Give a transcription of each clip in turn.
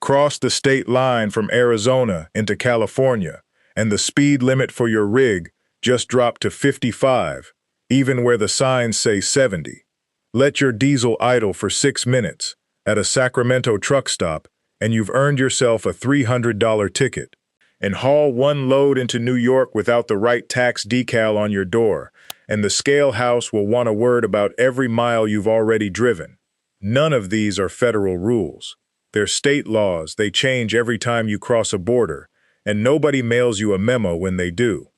cross the state line from Arizona into California, and the speed limit for your rig just dropped to 55, even where the signs say 70. Let your diesel idle for 6 minutes at a Sacramento truck stop, and you've earned yourself a $300 ticket. And haul one load into New York without the right tax decal on your door, and the scale house will want a word about every mile you've already driven. None of these are federal rules. They're state laws. They change every time you cross a border, and nobody mails you a memo when they do.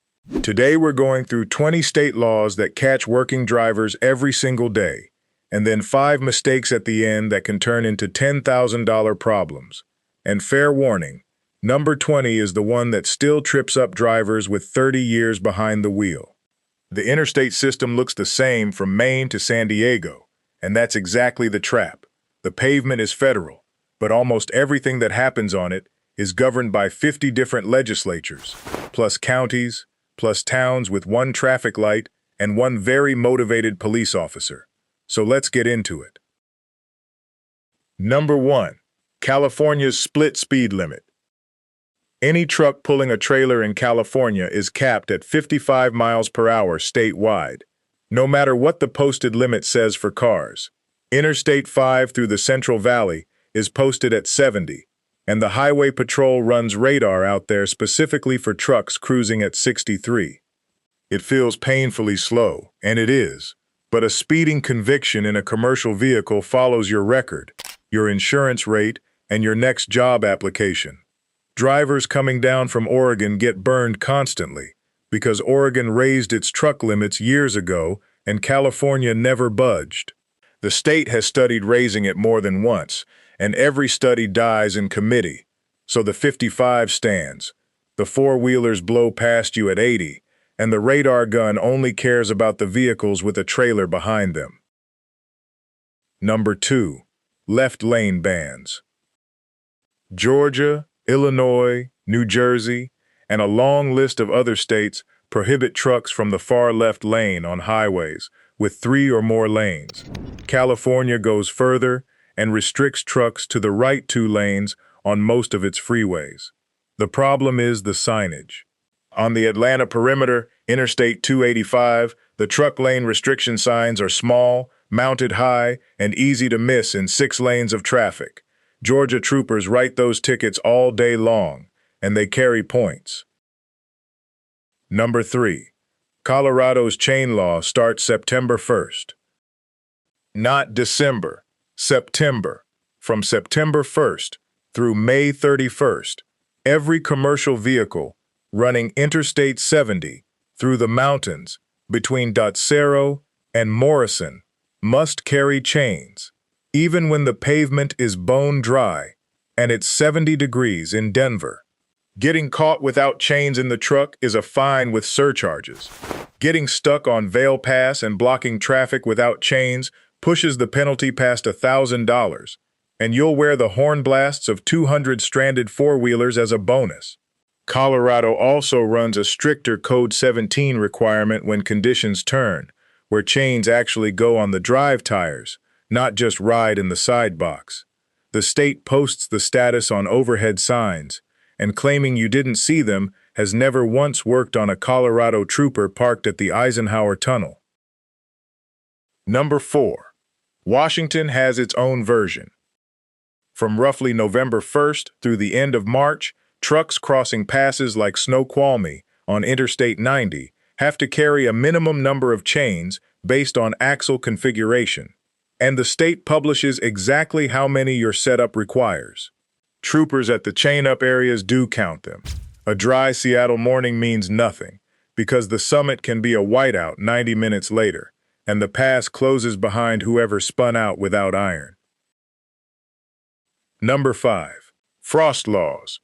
Today we're going through 20 state laws that catch working drivers every single day, and then 5 mistakes at the end that can turn into $10,000 problems. And fair warning, number 20 is the one that still trips up drivers with 30 years behind the wheel. The interstate system looks the same from Maine to San Diego, and that's exactly the trap. The pavement is federal, but almost everything that happens on it is governed by 50 different legislatures, plus counties, plus towns with 1 traffic light and 1 very motivated police officer. So let's get into it. Number 1. California's split speed limit. Any truck pulling a trailer in California is capped at 55 miles per hour statewide, no matter what the posted limit says for cars. Interstate 5 through the Central Valley is posted at 70, and the Highway Patrol runs radar out there specifically for trucks cruising at 63. It feels painfully slow, and it is, but a speeding conviction in a commercial vehicle follows your record, your insurance rate, and your next job application. Drivers coming down from Oregon get burned constantly because Oregon raised its truck limits years ago and California never budged. The state has studied raising it more than once, and every study dies in committee. So the 55 stands. The four-wheelers blow past you at 80, and the radar gun only cares about the vehicles with a trailer behind them. Number 2. Left lane bans. Georgia, Illinois, New Jersey, and a long list of other states prohibit trucks from the far left lane on highways with 3 or more lanes. California goes further and restricts trucks to the right 2 lanes on most of its freeways. The problem is the signage. On the Atlanta perimeter, Interstate 285, the truck lane restriction signs are small, mounted high, and easy to miss in 6 lanes of traffic. Georgia troopers write those tickets all day long, and they carry points. Number 3. Colorado's chain law starts September 1st. Not December, September. From September 1st through May 31st, every commercial vehicle running Interstate 70 through the mountains between Dotsero and Morrison must carry chains, even when the pavement is bone dry and it's 70 degrees in Denver. Getting caught without chains in the truck is a fine with surcharges. Getting stuck on Vail Pass and blocking traffic without chains pushes the penalty past $1,000, and you'll wear the horn blasts of 200 stranded four-wheelers as a bonus. Colorado also runs a stricter Code 17 requirement when conditions turn, where chains actually go on the drive tires, not just ride in the side box. The state posts the status on overhead signs, and claiming you didn't see them has never once worked on a Colorado trooper parked at the Eisenhower Tunnel. Number 4. Washington has its own version. From roughly November 1st through the end of March, trucks crossing passes like Snoqualmie on Interstate 90 have to carry a minimum number of chains based on axle configuration, and the state publishes exactly how many your setup requires. Troopers at the chain-up areas do count them. A dry Seattle morning means nothing, because the summit can be a whiteout 90 minutes later, and the pass closes behind whoever spun out without iron. Number 5. Frost laws.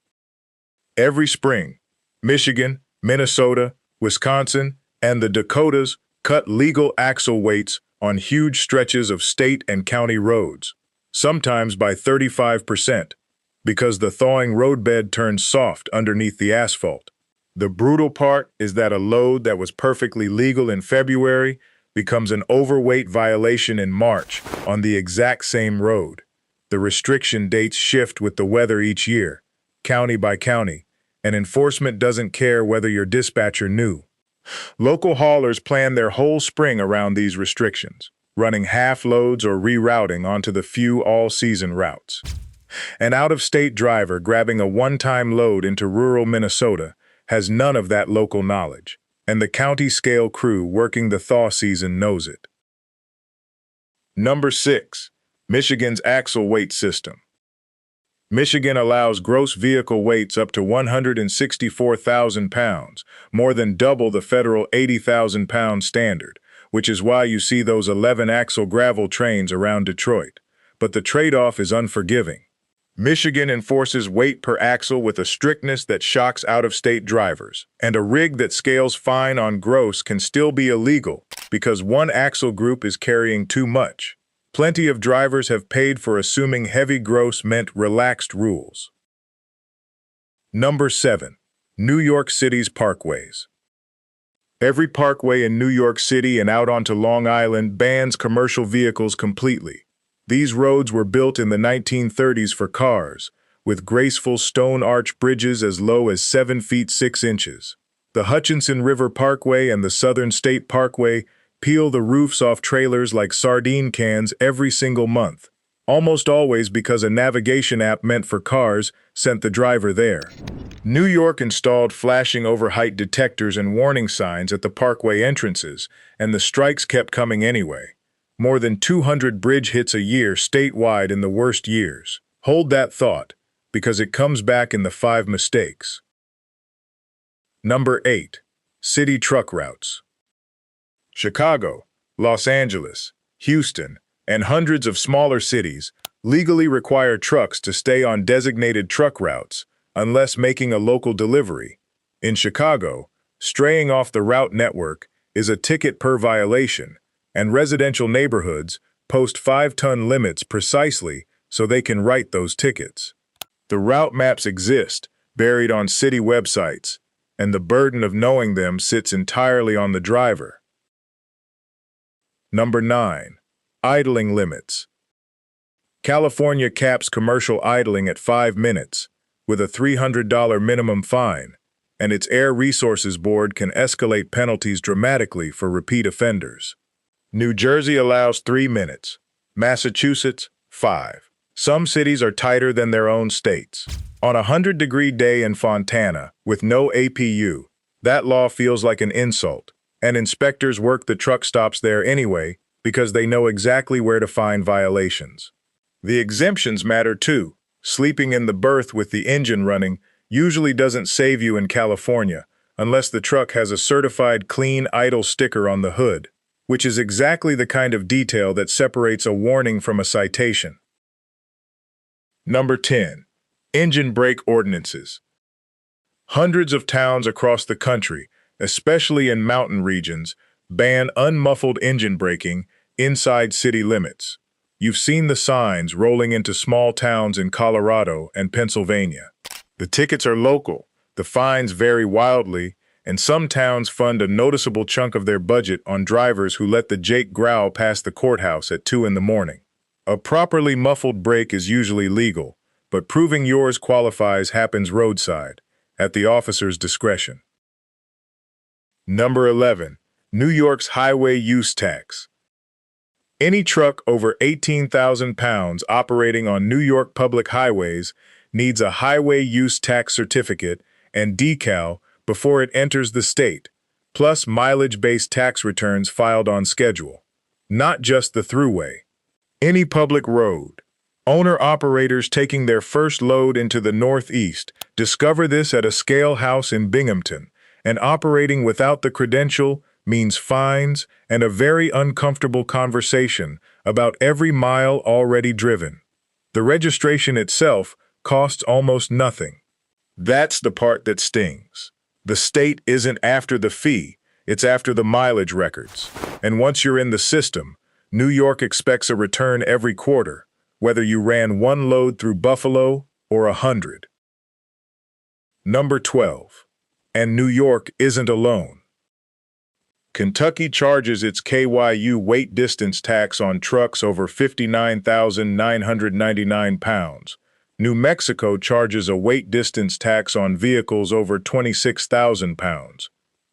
Every spring, Michigan, Minnesota, Wisconsin, and the Dakotas cut legal axle weights on huge stretches of state and county roads, sometimes by 35%, because the thawing roadbed turns soft underneath the asphalt. The brutal part is that a load that was perfectly legal in February becomes an overweight violation in March on the exact same road. The restriction dates shift with the weather each year, county by county, and enforcement doesn't care whether your dispatcher knew. Local haulers plan their whole spring around these restrictions, running half loads or rerouting onto the few all-season routes. An out-of-state driver grabbing a one-time load into rural Minnesota has none of that local knowledge, and the county-scale crew working the thaw season knows it. Number 6. Michigan's axle weight system. Michigan allows gross vehicle weights up to 164,000 pounds, more than double the federal 80,000-pound standard, which is why you see those 11-axle gravel trains around Detroit. But the trade-off is unforgiving. Michigan enforces weight per axle with a strictness that shocks out-of-state drivers, and a rig that scales fine on gross can still be illegal because one axle group is carrying too much. Plenty of drivers have paid for assuming heavy gross meant relaxed rules. Number 7. New York City's parkways. Every parkway in New York City and out onto Long Island bans commercial vehicles completely. These roads were built in the 1930s for cars, with graceful stone arch bridges as low as 7 feet 6 inches. The Hutchinson River Parkway and the Southern State Parkway peel the roofs off trailers like sardine cans every single month, almost always because a navigation app meant for cars sent the driver there. New York installed flashing overheight detectors and warning signs at the parkway entrances, and the strikes kept coming anyway. More than 200 bridge hits a year statewide in the worst years. Hold that thought, because it comes back in the 5 mistakes. Number 8. City truck routes. Chicago, Los Angeles, Houston, and hundreds of smaller cities legally require trucks to stay on designated truck routes unless making a local delivery. In Chicago, straying off the route network is a ticket per violation, and residential neighborhoods post 5-ton limits precisely so they can write those tickets. The route maps exist, buried on city websites, and the burden of knowing them sits entirely on the driver. Number 9. Idling limits. California caps commercial idling at 5 minutes, with a $300 minimum fine, and its Air Resources Board can escalate penalties dramatically for repeat offenders. New Jersey allows 3 minutes, Massachusetts, 5. Some cities are tighter than their own states. On a 100-degree day in Fontana, with no APU, that law feels like an insult, and inspectors work the truck stops there anyway because they know exactly where to find violations. The exemptions matter too. Sleeping in the berth with the engine running usually doesn't save you in California unless the truck has a certified clean idle sticker on the hood, which is exactly the kind of detail that separates a warning from a citation. Number 10. Engine brake ordinances. Hundreds of towns across the country, especially in mountain regions, ban unmuffled engine braking inside city limits. You've seen the signs rolling into small towns in Colorado and Pennsylvania. The tickets are local, the fines vary wildly, and some towns fund a noticeable chunk of their budget on drivers who let the Jake growl past the courthouse at 2 in the morning. A properly muffled brake is usually legal, but proving yours qualifies happens roadside, at the officer's discretion. Number 11. New York's highway use tax. Any truck over 18,000 pounds operating on New York public highways needs a highway use tax certificate and decal before it enters the state, plus mileage-based tax returns filed on schedule. Not just the thruway. Any public road. Owner-operators taking their first load into the Northeast discover this at a scale house in Binghamton, and operating without the credential means fines and a very uncomfortable conversation about every mile already driven. The registration itself costs almost nothing. That's the part that stings. The state isn't after the fee, it's after the mileage records. And once you're in the system, New York expects a return every quarter, whether you ran 1 load through Buffalo or 100. Number 12. And New York isn't alone. Kentucky charges its KYU weight distance tax on trucks over 59,999 pounds. New Mexico charges a weight distance tax on vehicles over 26,000 pounds.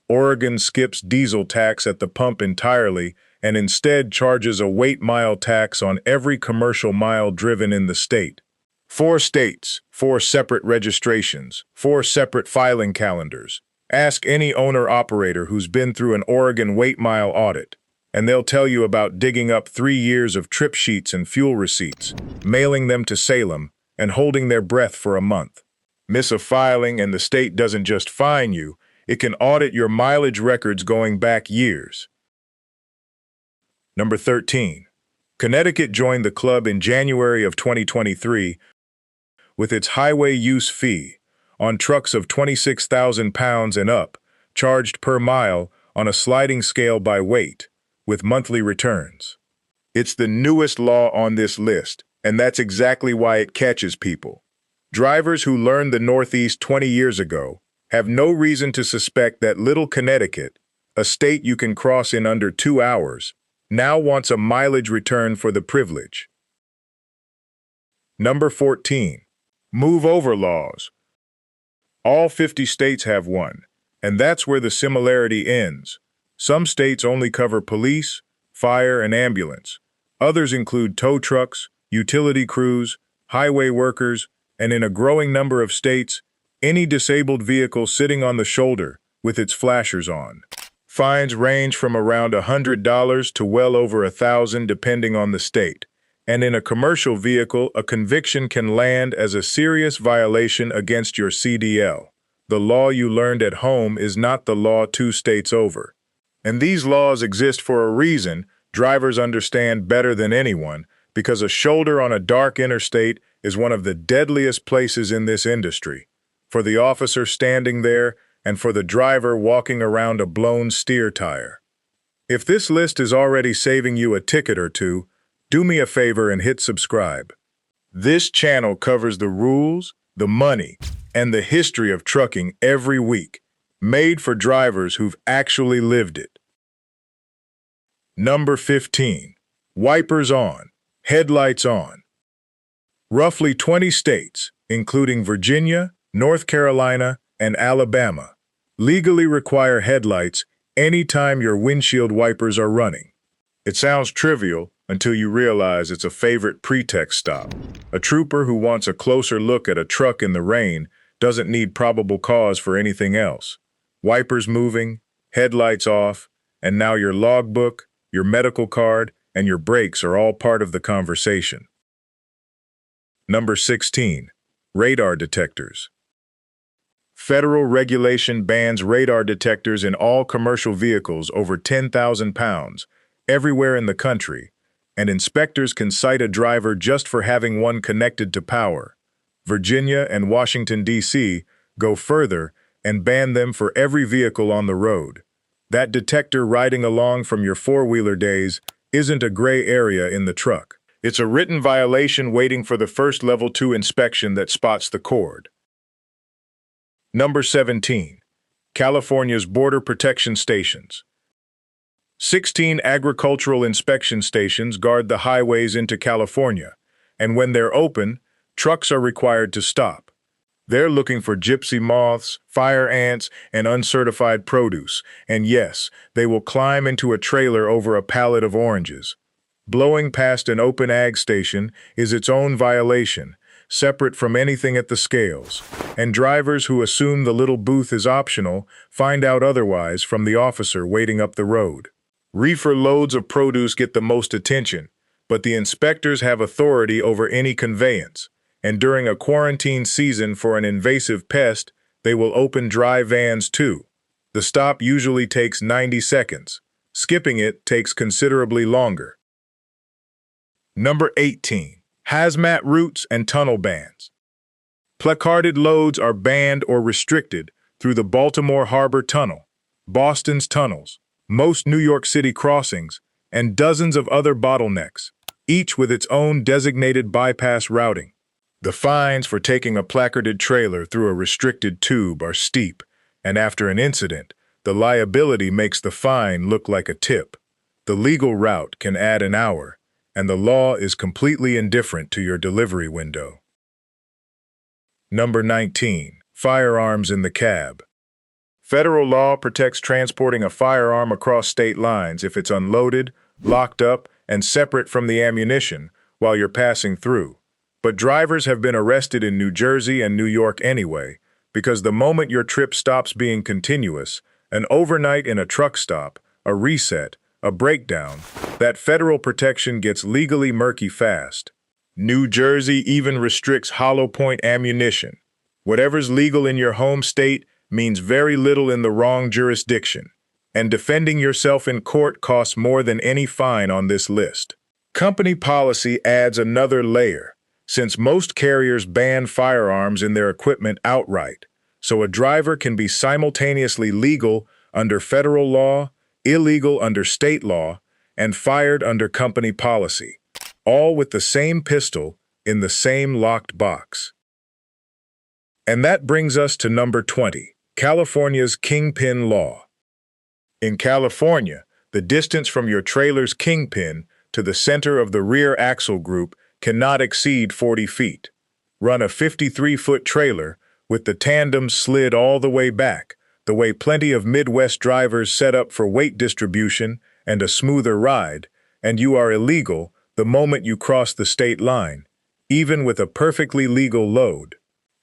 Oregon skips diesel tax at the pump entirely and instead charges a weight mile tax on every commercial mile driven in the state. 4 states, 4 separate registrations, 4 separate filing calendars. Ask any owner-operator who's been through an Oregon weight mile audit, and they'll tell you about digging up 3 years of trip sheets and fuel receipts, mailing them to Salem, and holding their breath for a month. Miss a filing and the state doesn't just fine you, it can audit your mileage records going back years. Number 13. Connecticut joined the club in January of 2023 with its highway use fee on trucks of 26,000 pounds and up, charged per mile on a sliding scale by weight, with monthly returns. It's the newest law on this list, and that's exactly why it catches people. Drivers who learned the Northeast 20 years ago have no reason to suspect that Little Connecticut, a state you can cross in under 2 hours, now wants a mileage return for the privilege. Number 14. Move over laws. All 50 states have one, and that's where the similarity ends. Some states only cover police, fire, and ambulance. Others include tow trucks, utility crews, highway workers, and in a growing number of states, any disabled vehicle sitting on the shoulder with its flashers on. Fines range from around $100 to well over $1,000 depending on the state. And in a commercial vehicle, a conviction can land as a serious violation against your CDL. The law you learned at home is not the law 2 states over. And these laws exist for a reason drivers understand better than anyone, because a shoulder on a dark interstate is one of the deadliest places in this industry. For the officer standing there and for the driver walking around a blown steer tire. If this list is already saving you a ticket or two, do me a favor and hit subscribe. This channel covers the rules, the money, and the history of trucking every week, made for drivers who've actually lived it. Number 15. Wipers on, headlights on. Roughly 20 states, including Virginia, North Carolina, and Alabama, legally require headlights anytime your windshield wipers are running. It sounds trivial until you realize it's a favorite pretext stop. A trooper who wants a closer look at a truck in the rain doesn't need probable cause for anything else. Wipers moving, headlights off, and now your logbook, your medical card, and your brakes are all part of the conversation. Number 16. Radar detectors. Federal regulation bans radar detectors in all commercial vehicles over 10,000 pounds, everywhere in the country, and inspectors can cite a driver just for having one connected to power. Virginia and Washington, D.C. go further and ban them for every vehicle on the road. That detector riding along from your four-wheeler days isn't a gray area in the truck. It's a written violation waiting for the first Level 2 inspection that spots the cord. Number 17. California's Border Protection Stations. 16 agricultural inspection stations guard the highways into California, and when they're open, trucks are required to stop. They're looking for gypsy moths, fire ants, and uncertified produce, and yes, they will climb into a trailer over a pallet of oranges. Blowing past an open ag station is its own violation, separate from anything at the scales, and drivers who assume the little booth is optional find out otherwise from the officer waiting up the road. Reefer loads of produce get the most attention, but the inspectors have authority over any conveyance, and during a quarantine season for an invasive pest, they will open dry vans too. The stop usually takes 90 seconds. Skipping it takes considerably longer. Number 18. Hazmat routes and tunnel bans. Placarded loads are banned or restricted through the Baltimore Harbor Tunnel, Boston's tunnels, most New York City crossings, and dozens of other bottlenecks, each with its own designated bypass routing. The fines for taking a placarded trailer through a restricted tube are steep, and after an incident, The liability makes the fine look like a tip. The legal route can add an hour, and the law is completely indifferent to your delivery window. Number 19. Firearms in the cab. Federal law protects transporting a firearm across state lines if it's unloaded, locked up, and separate from the ammunition while you're passing through. But drivers have been arrested in New Jersey and New York anyway, because the moment your trip stops being continuous, an overnight in a truck stop, a reset, a breakdown, that federal protection gets legally murky fast. New Jersey even restricts hollow point ammunition. Whatever's legal in your home state means very little in the wrong jurisdiction, and defending yourself in court costs more than any fine on this list. Company policy adds another layer, since most carriers ban firearms in their equipment outright, so a driver can be simultaneously legal under federal law, illegal under state law, and fired under company policy, all with the same pistol in the same locked box. And that brings us to number 20, California's Kingpin Law. In California, the distance from your trailer's kingpin to the center of the rear axle group cannot exceed 40 feet. Run a 53-foot trailer with the tandem slid all the way back, the way plenty of Midwest drivers set up for weight distribution and a smoother ride, and you are illegal the moment you cross the state line, even with a perfectly legal load.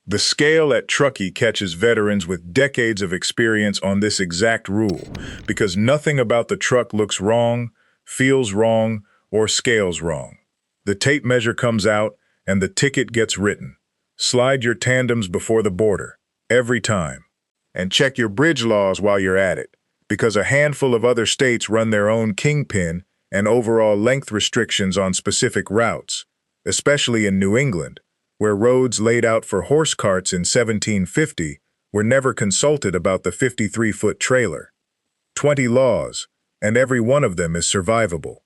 The scale at Truckee catches veterans with decades of experience on this exact rule, because nothing about the truck looks wrong, feels wrong, or scales wrong. The tape measure comes out, and the ticket gets written. Slide your tandems before the border, every time. And check your bridge laws while you're at it, because a handful of other states run their own kingpin and overall length restrictions on specific routes, especially in New England, where roads laid out for horse carts in 1750 were never consulted about the 53-foot trailer. 20 laws, and every one of them is survivable.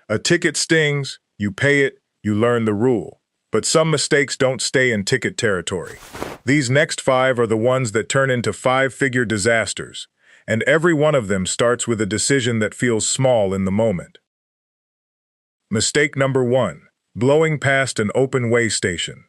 A ticket stings, you pay it, you learn the rule. But some mistakes don't stay in ticket territory. These next 5 are the ones that turn into 5-figure disasters, and every one of them starts with a decision that feels small in the moment. Mistake number 1, blowing past an open way station.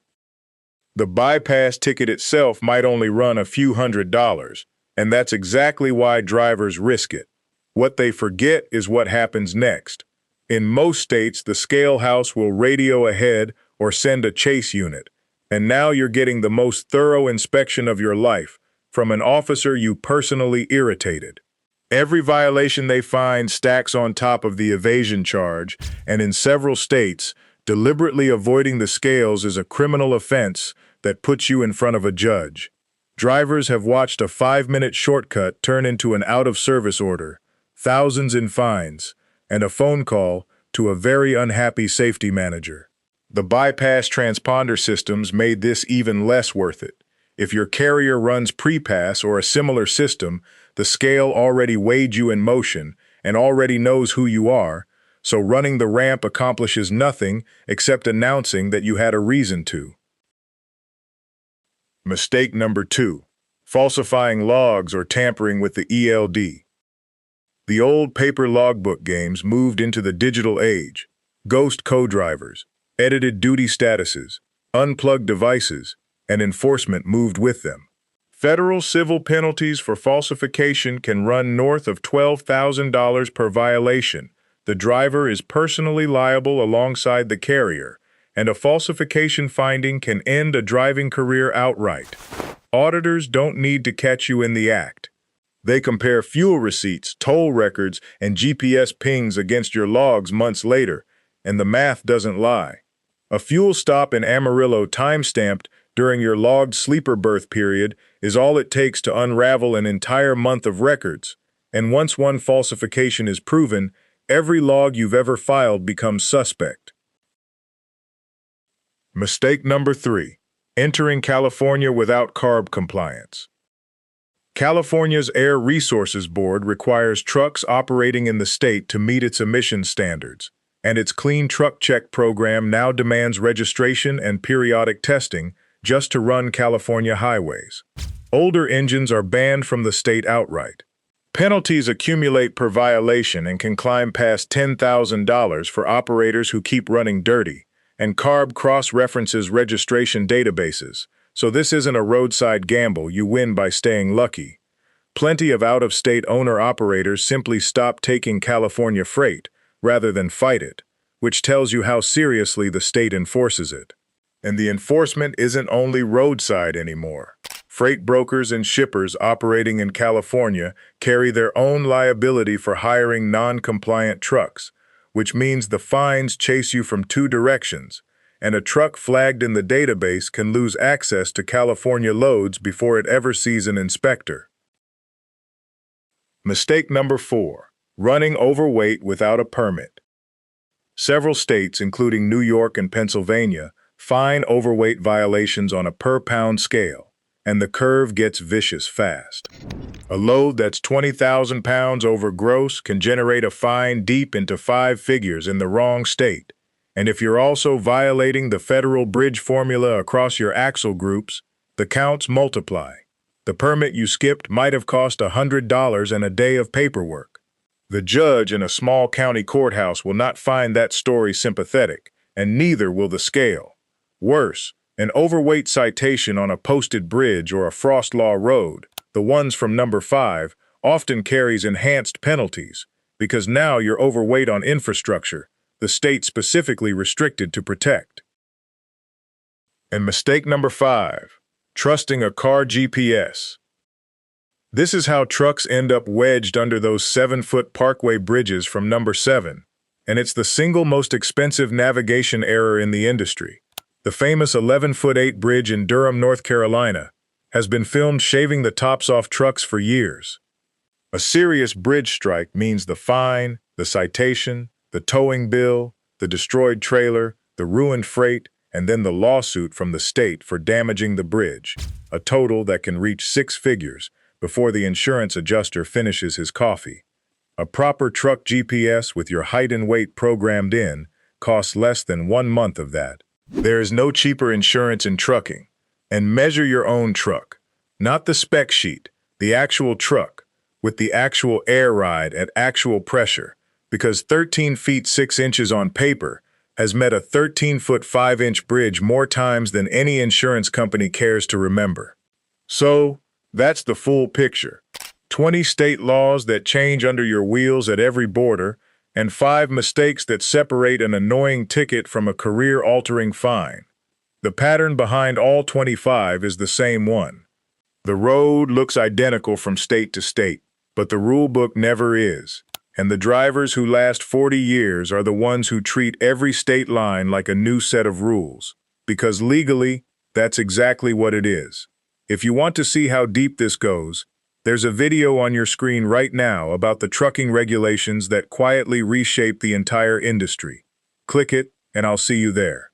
The bypass ticket itself might only run a few $100s, and that's exactly why drivers risk it. What they forget is what happens next. In most states, the scale house will radio ahead or send a chase unit, and now you're getting the most thorough inspection of your life from an officer you personally irritated. Every violation they find stacks on top of the evasion charge, and in several states, deliberately avoiding the scales is a criminal offense that puts you in front of a judge. Drivers have watched a 5-minute shortcut turn into an out-of-service order, thousands in fines, and a phone call to a very unhappy safety manager. The bypass transponder systems made this even less worth it. If your carrier runs pre-pass or a similar system, the scale already weighed you in motion and already knows who you are, so running the ramp accomplishes nothing except announcing that you had a reason to. Mistake number 2, falsifying logs or tampering with the ELD. The old paper logbook games moved into the digital age. Ghost co-drivers, edited duty statuses, unplugged devices, and enforcement moved with them. Federal civil penalties for falsification can run north of $12,000 per violation. The driver is personally liable alongside the carrier, and a falsification finding can end a driving career outright. Auditors don't need to catch you in the act. They compare fuel receipts, toll records, and GPS pings against your logs months later, and the math doesn't lie. A fuel stop in Amarillo time-stamped during your logged sleeper berth period is all it takes to unravel an entire month of records, and once one falsification is proven, every log you've ever filed becomes suspect. Mistake number 3, entering California without CARB compliance. California's Air Resources Board requires trucks operating in the state to meet its emission standards, and its Clean Truck Check program now demands registration and periodic testing just to run California highways. Older engines are banned from the state outright. Penalties accumulate per violation and can climb past $10,000 for operators who keep running dirty, and CARB cross-references registration databases, so this isn't a roadside gamble you win by staying lucky. Plenty of out-of-state owner-operators simply stop taking California freight rather than fight it, which tells you how seriously the state enforces it. And the enforcement isn't only roadside anymore. Freight brokers and shippers operating in California carry their own liability for hiring non-compliant trucks, which means the fines chase you from two directions, and a truck flagged in the database can lose access to California loads before it ever sees an inspector. Mistake number 4. Running overweight without a permit. Several states, including New York and Pennsylvania, fine overweight violations on a per-pound scale, and the curve gets vicious fast. A load that's 20,000 pounds over gross can generate a fine deep into 5 figures in the wrong state. And if you're also violating the federal bridge formula across your axle groups, the counts multiply. The permit you skipped might have cost $100 and a day of paperwork. The judge in a small county courthouse will not find that story sympathetic, and neither will the scale. Worse, an overweight citation on a posted bridge or a frost law road, the ones from number 5, often carries enhanced penalties, because now you're overweight on infrastructure the state specifically restricted to protect. And mistake number 5, trusting a car GPS. This is how trucks end up wedged under those 7-foot parkway bridges from number 7, and it's the single most expensive navigation error in the industry. The famous 11-foot-8 bridge in Durham, North Carolina, has been filmed shaving the tops off trucks for years. A serious bridge strike means the fine, the citation, the towing bill, the destroyed trailer, the ruined freight, and then the lawsuit from the state for damaging the bridge, a total that can reach 6 figures before the insurance adjuster finishes his coffee. A proper truck GPS with your height and weight programmed in costs less than 1 month of that. There is no cheaper insurance in trucking. And measure your own truck, not the spec sheet, the actual truck, with the actual air ride at actual pressure, because 13 feet 6 inches on paper has met a 13-foot 5-inch bridge more times than any insurance company cares to remember. So, that's the full picture. 20 state laws that change under your wheels at every border, and 5 mistakes that separate an annoying ticket from a career-altering fine. The pattern behind all 25 is the same one. The road looks identical from state to state, but the rule book never is. And the drivers who last 40 years are the ones who treat every state line like a new set of rules. Because legally, that's exactly what it is. If you want to see how deep this goes, there's a video on your screen right now about the trucking regulations that quietly reshape the entire industry. Click it, and I'll see you there.